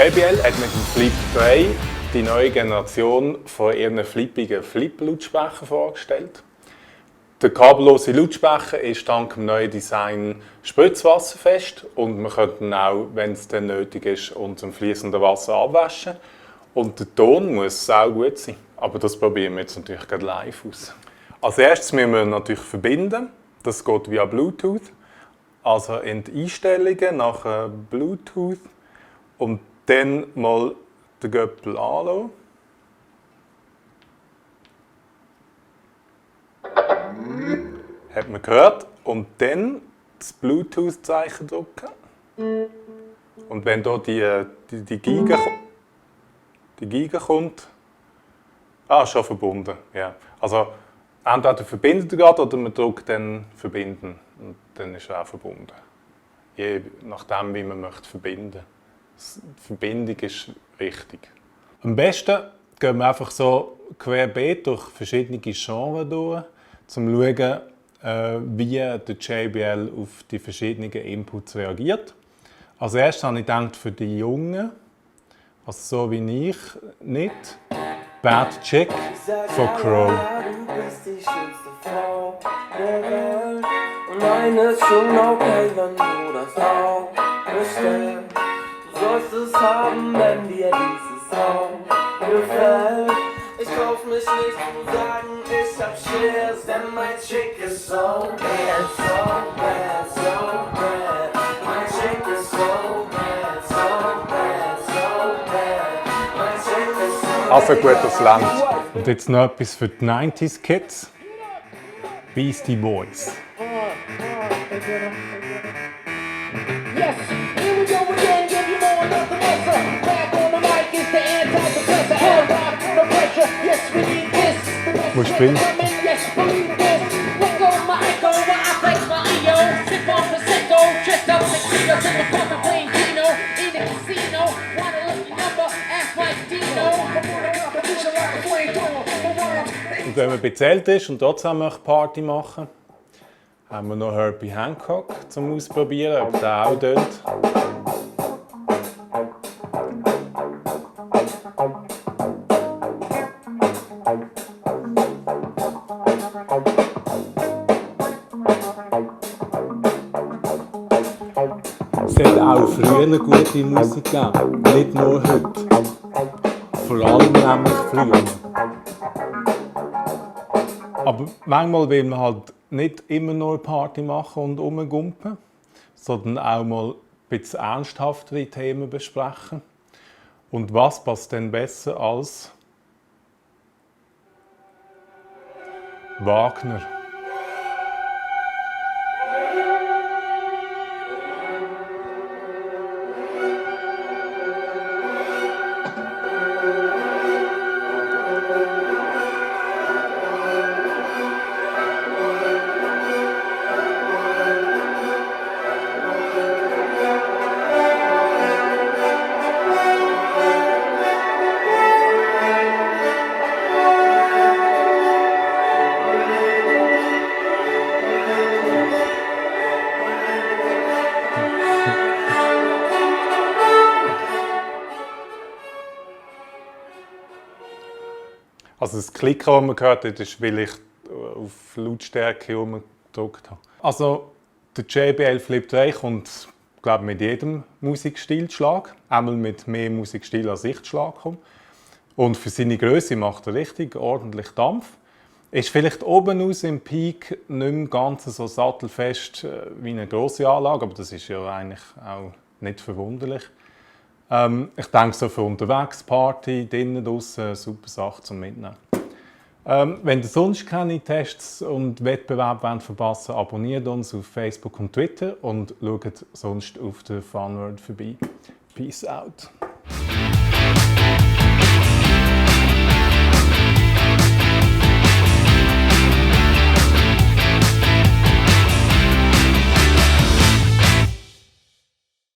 JBL hat mit dem Flip 3 die neue Generation von ihren flippigen Flip-Lautsprechern vorgestellt. Der kabellose Lautsprecher ist dank dem neuen Design spritzwasserfest und wir können auch, wenn es dann nötig ist, unter fließendem Wasser abwaschen. Und der Ton muss auch gut sein, aber das probieren wir jetzt natürlich gerade live aus. Als erstes müssen wir natürlich verbinden. Das geht via Bluetooth. Also in die Einstellungen nach Bluetooth und dann mal den Göppel anlassen. Hat man gehört. Und dann das Bluetooth-Zeichen drücken. Und wenn hier die Giga kommt, schon verbunden. Ja. Also entweder verbindet er gerade oder man drückt dann verbinden. Und dann ist er auch verbunden. Je nachdem, wie man möchte verbinden. Die Verbindung ist wichtig. Am besten gehen wir einfach so querbeet durch verschiedene Genres durch, um zu schauen, wie der JBL auf die verschiedenen Inputs reagiert. Als erstes habe ich gedacht, für die Jungen, also so wie ich, nicht Bad Chick von Crow. Und meine ist schon okay, wenn du das auch bestellst. Du sollst es haben, wenn dir dieses Song gefällt. Ich kauf mich nicht zu sagen, ich hab Shares, denn mein Chick ist so bad, so bad, so bad. Mein Chick ist so bad, so bad, so bad. Mein Chick ist so Also gut, das langt. Und jetzt noch etwas für die 90s Kids. Beastie Boys. Yes, here we go again, give you more, nothing lesser. Back on the mic is the antidepressant. Hard rock, no pressure, yes we need this. Wo spielen? Yes, believe this. Look on my echo, where I flex my EO. Sip on Prosecco, dressed up tuxedos in the front of playing Dino. In the casino, wanna look your number, ask like Dino. Und wenn man bezahlt ist und trotzdem möchte Party machen, haben wir noch Herbie Hancock zum Ausprobieren, ob der auch tönt. Es hat auch früher gute Musik gegeben, nicht nur heute. Vor allem nämlich früher. Aber manchmal will man halt nicht immer nur Party machen und rumgumpen, sondern auch mal ein bisschen ernsthaftere Themen besprechen. Und was passt denn besser als Wagner? Also das Klicken, das man gehört hat, ist, weil ich auf Lautstärke gedrückt habe. Also der JBL Flip 3 kommt, glaube ich, mit jedem Musikstil zu Schlag. Einmal mit mehr Musikstil als ich zu Schlag komme. Und für seine Größe macht er richtig ordentlich Dampf. Ist vielleicht oben aus im Peak nicht mehr ganz so sattelfest wie eine grosse Anlage, aber das ist ja eigentlich auch nicht verwunderlich. Ich denke, so für unterwegs, Party, drinnen, draussen, super Sache zum Mitnehmen. Wenn ihr sonst keine Tests und Wettbewerbe verpassen wollt, abonniert uns auf Facebook und Twitter und schaut sonst auf der Funworld vorbei. Peace out!